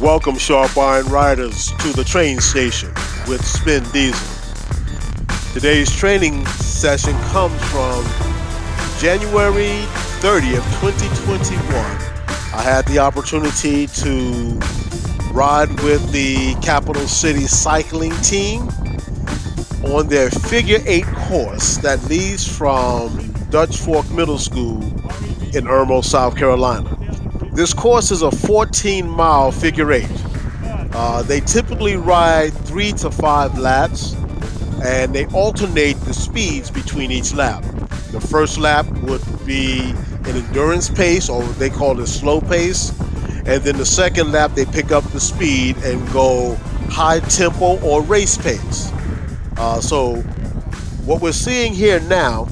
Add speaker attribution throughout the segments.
Speaker 1: Welcome, Sharp Iron Riders, to the train station with SpinDiesel. Today's training session comes from January 30th, 2021. I had the opportunity to ride with the Capital City cycling team on their figure eight course that leads from Dutch Fork Middle School in Irmo, South Carolina. This course is a 14-mile figure eight. They typically ride 3 to 5 laps, and they alternate the speeds between each lap. The first lap would be an endurance pace, or they call it slow pace, and then the second lap they pick up the speed and go high tempo or race pace. So what we're seeing here now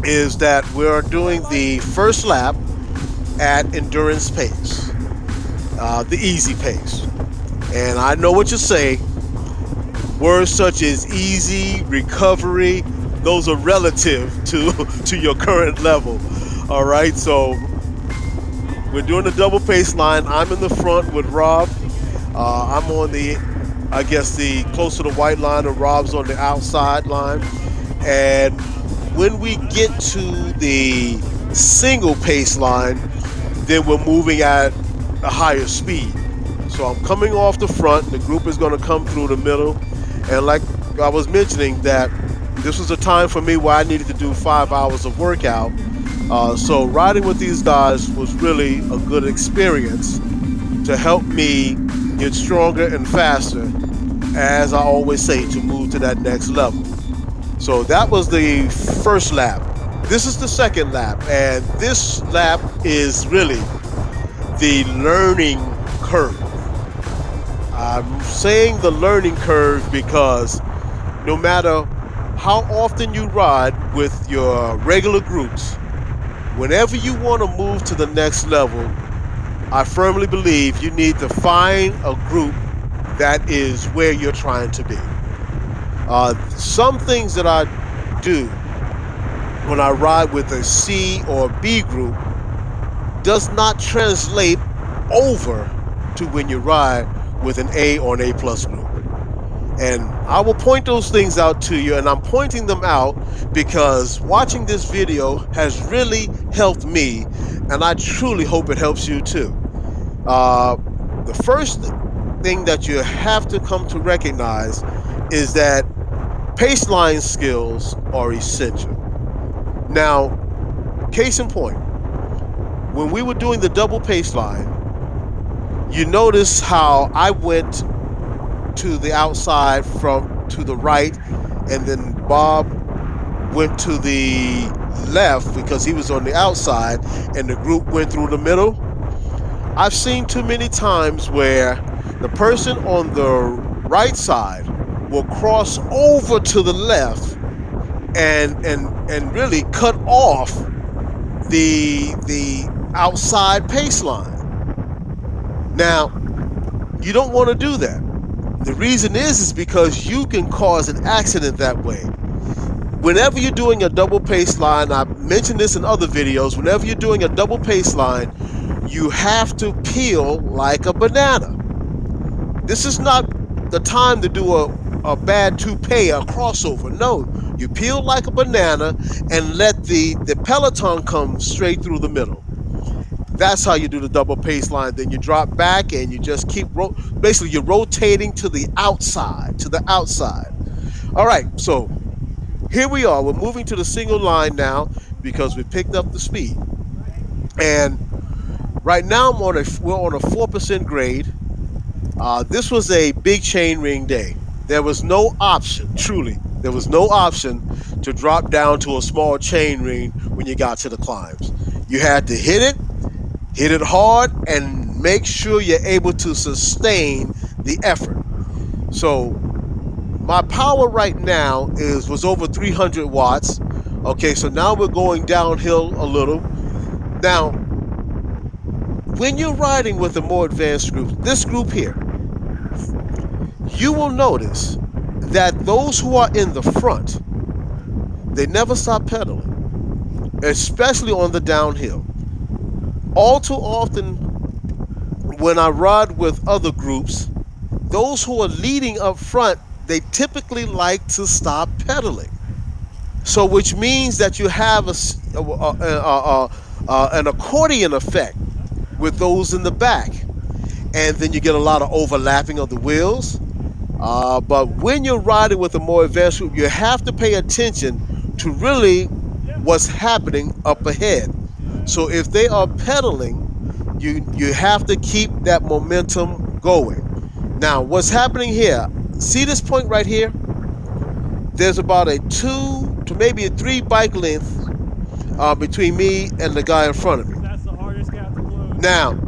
Speaker 1: is that we're doing the first lap at endurance pace, the easy pace. And I know what you say. Words such as easy, recovery, those are relative to your current level. All right, so we're doing the double pace line. I'm in the front with Rob. I'm on the close to the white line, and Rob's on the outside line. And when we get to the single pace line, then we're moving at a higher speed. So I'm coming off the front. The group is going to come through the middle. And like I was mentioning, that this was a time for me where I needed to do 5 hours of workout. So riding with these guys was really a good experience to help me get stronger and faster, as I always say, to move to that next level. So that was the first lap. This is the second lap, and this lap is really the learning curve. I'm saying the learning curve because no matter how often you ride with your regular groups, whenever you want to move to the next level, I firmly believe you need to find a group that is where you're trying to be. Some things that I do when I ride with a C or B group does not translate over to when you ride with an A or an A plus group. And I will point those things out to you, and I'm pointing them out because watching this video has really helped me, and I truly hope it helps you too. The first thing that you have to come to recognize is that Paceline skills are essential. Now, case in point, when we were doing the double pace line, you notice how I went to the outside from to the right, and then Bob went to the left because he was on the outside, and the group went through the middle. I've seen too many times where the person on the right side will cross over to the left and really cut off the outside pace line. Now, you don't want to do that. The reason is because you can cause an accident that way. Whenever you're doing a double pace line, I mentioned this in other videos, whenever you're doing a double pace line, you have to peel like a banana. This is not the time to do a bad toupee, a crossover. No, you peel like a banana and let the peloton come straight through the middle. That's how you do the double pace line. Then you drop back and you just keep basically you're rotating to the outside, All right, so here we are. We're moving to the single line now because we picked up the speed. And right now we're on a 4% grade. This was a big chain ring day. There was no option, truly. There was no option to drop down to a small chain ring when you got to the climbs. You had to hit it hard, and make sure you're able to sustain the effort. So my power right now was over 300 watts. Okay, so now we're going downhill a little. Now, when you're riding with a more advanced group, this group here, you will notice that those who are in the front, they never stop pedaling, especially on the downhill. All too often, when I ride with other groups, those who are leading up front, they typically like to stop pedaling. So, which means that you have an accordion effect with those in the back, and then you get a lot of overlapping of the wheels. But when you're riding with a more advanced group, you have to pay attention to really what's happening up ahead. So if they are pedaling, you have to keep that momentum going. Now, what's happening here? See this point right here? There's about a 2 to maybe a 3 bike length between me and the guy in front of me.
Speaker 2: That's the hardest gap to close.
Speaker 1: Now,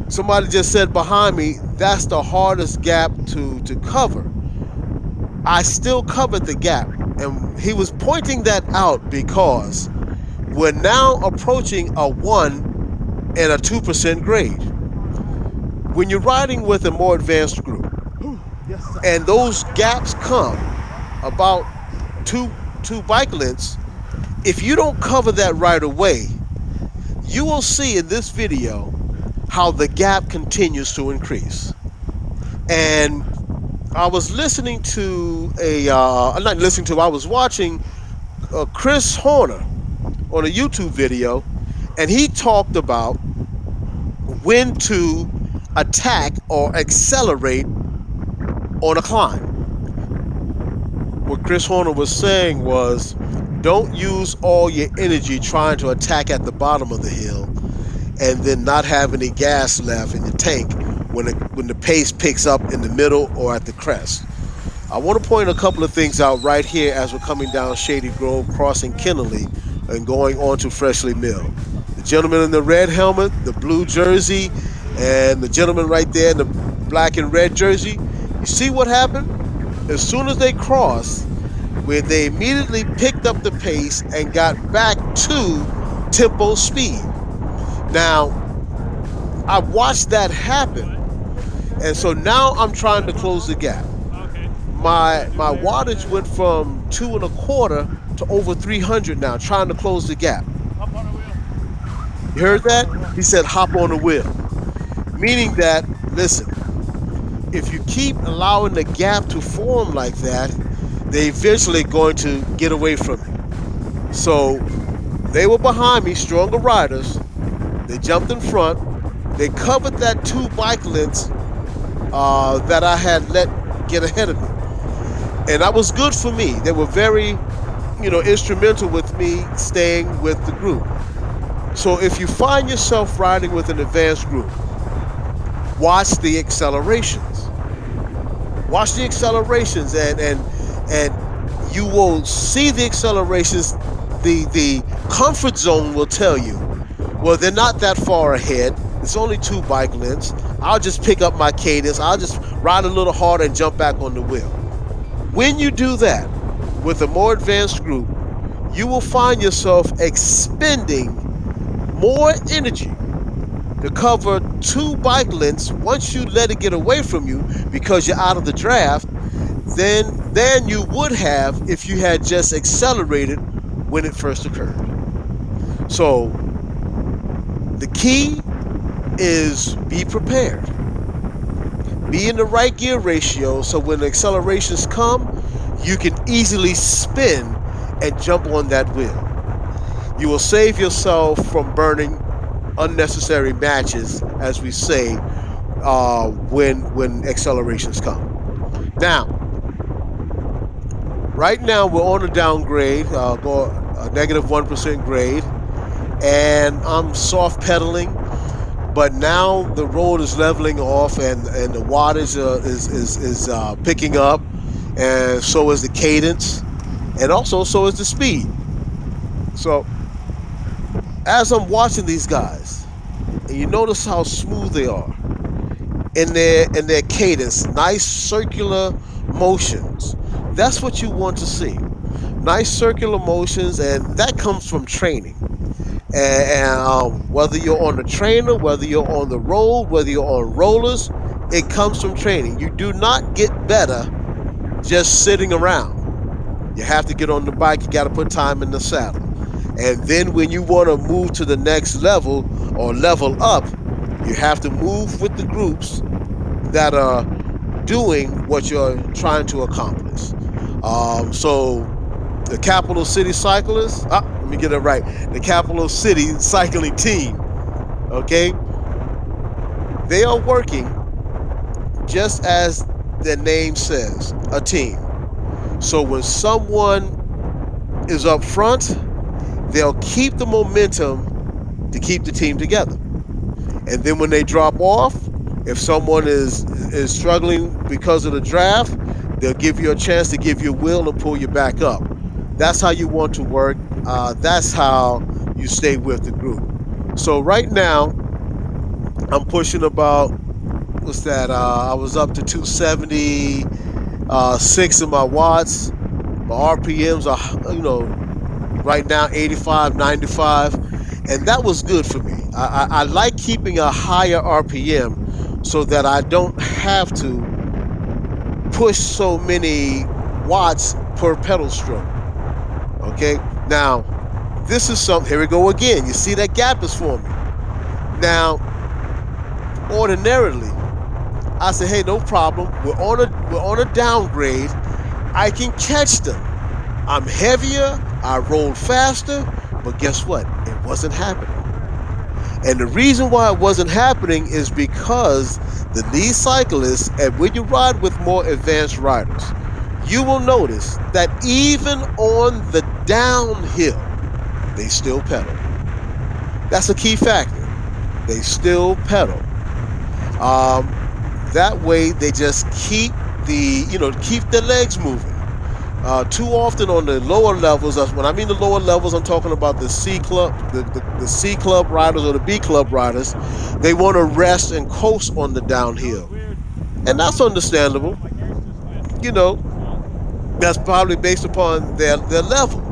Speaker 1: somebody just said behind me, that's the hardest gap to cover. I still covered the gap. And he was pointing that out because we're now approaching a 1 and a 2% grade. When you're riding with a more advanced group, and those gaps come about two bike lengths, if you don't cover that right away, you will see in this video how the gap continues to increase. And I was listening to not listening to, I was watching Chris Horner on a YouTube video, and he talked about when to attack or accelerate on a climb. What Chris Horner was saying was, don't use all your energy trying to attack at the bottom of the hill and then not have any gas left in your tank when the pace picks up in the middle or at the crest. I want to point a couple of things out right here as we're coming down Shady Grove, crossing Kennelly, and going on to Freshly Mill. The gentleman in the red helmet, the blue jersey, and the gentleman right there in the black and red jersey. You see what happened? As soon as they crossed, where they immediately picked up the pace and got back to tempo speed. Now, I watched that happen, and so now I'm trying to close the gap.
Speaker 2: Okay.
Speaker 1: My wattage went from 2 1/4 to over 300 now, trying to close the gap.
Speaker 2: Up on a wheel.
Speaker 1: You heard that? He said, hop on the wheel. Meaning that, listen, if you keep allowing the gap to form like that, they eventually going to get away from you. So they were behind me, stronger riders. They jumped in front. They covered that 2 bike lengths that I had let get ahead of me. And that was good for me. They were very, instrumental with me staying with the group. So if you find yourself riding with an advanced group, watch the accelerations. Watch the accelerations, and you will see the accelerations. The comfort zone will tell you, well, they're not that far ahead. It's only 2 bike lengths. I'll just pick up my cadence. I'll just ride a little harder and jump back on the wheel. When you do that with a more advanced group, you will find yourself expending more energy to cover 2 bike lengths. Once you let it get away from you because you're out of the draft, than you would have if you had just accelerated when it first occurred. So the key is be prepared. Be in the right gear ratio so when the accelerations come, you can easily spin and jump on that wheel. You will save yourself from burning unnecessary matches, as we say, when accelerations come. Now, right now we're on a downgrade, a negative 1% grade, and I'm soft pedaling. But now the road is leveling off, and the wattage is picking up, and so is the cadence, and also so is the speed. So as I'm watching these guys, and you notice how smooth they are in their cadence, nice circular motions. That's what you want to see. Nice circular motions, and that comes from training. And whether you're on the trainer, whether you're on the road, whether you're on rollers, it comes from training. You do not get better just sitting around. You have to get on the bike. You got to put time in the saddle. And then when you want to move to the next level or level up, You have to move with the groups that are doing what you're trying to accomplish. So the Capital City Cyclists, let me get it right. The Capital City Cycling Team, okay? They are working just as their name says, a team. So when someone is up front, they'll keep the momentum to keep the team together. And then when they drop off, if someone is struggling because of the draft, they'll give you a chance to give you a wheel and pull you back up. That's how you want to work. That's how you stay with the group. So right now, I'm pushing about what's that? I was up to 276 in my watts. My RPMs are right now 85, 95, and that was good for me. I like keeping a higher RPM so that I don't have to push so many watts per pedal stroke. Okay, now this is something. Here we go again. You see that gap is forming. Now, ordinarily, I say, hey, no problem. We're on a downgrade. I can catch them. I'm heavier. I roll faster. But guess what? It wasn't happening. And the reason why it wasn't happening is because the lead cyclists, and when you ride with more advanced riders, you will notice that even on the downhill, they still pedal. That's a key factor. They still pedal. That way, they just keep keep their legs moving. Too often on the lower levels, when I mean the lower levels, I'm talking about the C club, the C club riders or the B club riders. They want to rest and coast on the downhill, and that's understandable. You know, that's probably based upon their level.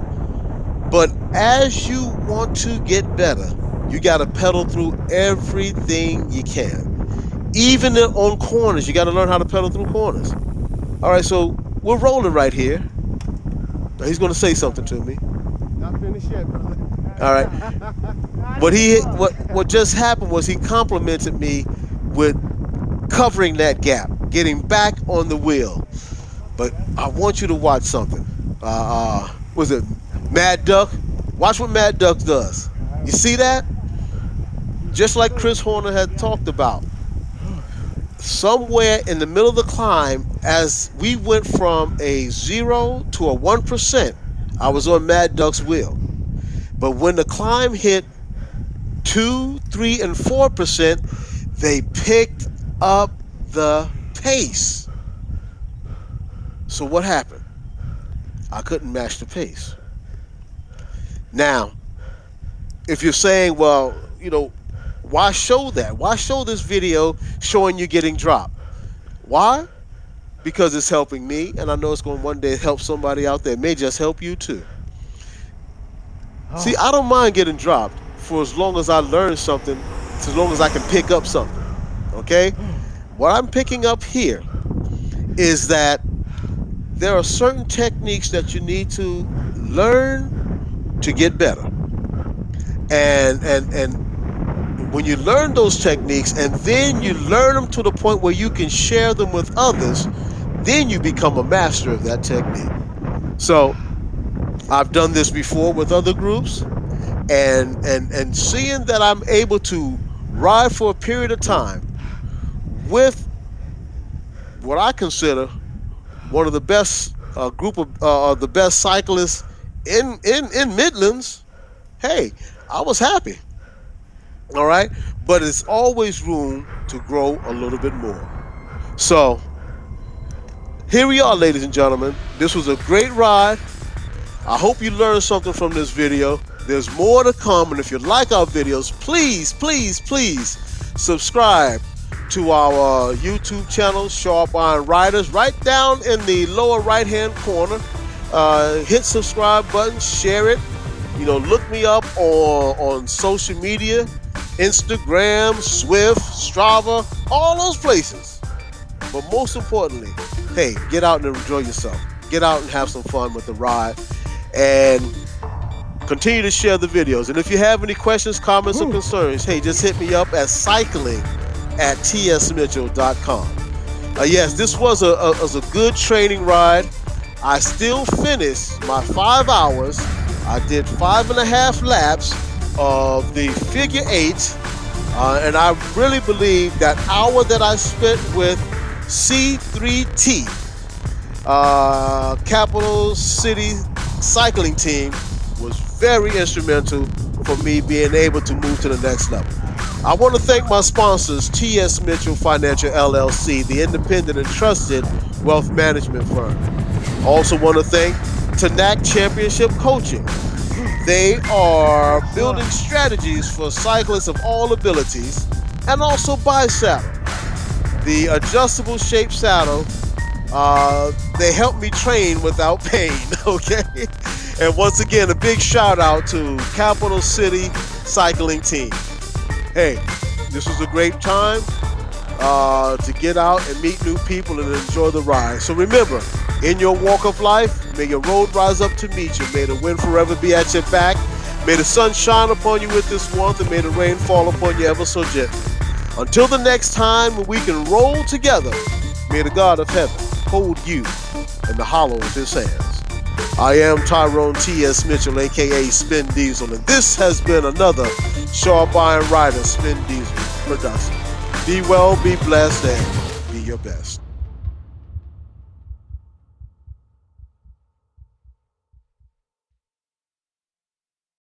Speaker 1: But as you want to get better, you got to pedal through everything you can. Even on corners, you got to learn how to pedal through corners. All right, so we're rolling right here. Now he's going to say something to me.
Speaker 3: Not finished yet, brother.
Speaker 1: All right. What just happened was he complimented me with covering that gap, getting back on the wheel. But I want you to watch something. Was it Mad Duck? Watch what Mad Duck does. You see that? Just like Chris Horner had talked about. Somewhere in the middle of the climb, as we went from a 0 to a 1%, I was on Mad Duck's wheel. But when the climb hit 2, 3, and 4%, they picked up the pace. So what happened? I couldn't match the pace. Now, if you're saying, well, why show that? Why show this video showing you getting dropped? Why? Because it's helping me, and I know it's going to one day help somebody out there. It may just help you too. See, I don't mind getting dropped for as long as I learn something, as long as I can pick up something. Okay? What I'm picking up here is that there are certain techniques that you need to learn to get better. And when you learn those techniques and then you learn them to the point where you can share them with others, then you become a master of that technique. So I've done this before with other groups, and seeing that I'm able to ride for a period of time with what I consider one of the best group of the best cyclists in Midlands, hey, I was happy. All right, but it's always room to grow a little bit more. So here we are, ladies and gentlemen. This was a great ride. I hope you learned something from this video. There's more to come, and if you like our videos, please, please, please subscribe to our YouTube channel, Sharp Iron Riders, right down in the lower right-hand corner. Hit subscribe button, share it. Look me up on social media, Instagram, Swift, Strava, all those places. But most importantly, hey, get out and enjoy yourself. Get out and have some fun with the ride. And Continue to share the videos. And if you have any questions, comments, or concerns, hey, just hit me up at cycling@tsmitchell.com. Yes, this was a good training ride. I still finished my 5 hours. I did 5.5 laps of the figure eight. And I really believe that hour that I spent with C3T, Capital City Cycling Team, was very instrumental for me being able to move to the next level. I want to thank my sponsors, T.S. Mitchell Financial LLC, the independent and trusted wealth management firm. Also want to thank Tanak Championship Coaching. They are building strategies for cyclists of all abilities, and also Bi-Saddle, the adjustable shape saddle. They help me train without pain, okay? And once again, a big shout out to Capital City Cycling Team. Hey, this was a great time to get out and meet new people and enjoy the ride. So remember, in your walk of life, may your road rise up to meet you. May the wind forever be at your back. May the sun shine upon you with this warmth, and may the rain fall upon you ever so gently. Until the next time when we can roll together, may the God of heaven hold you in the hollow of his hands. I am Tyrone T.S. Mitchell, a.k.a. SpinDiesel, and this has been another Sharp Iron Rider SpinDiesel production. Be well, be blessed, and be your best.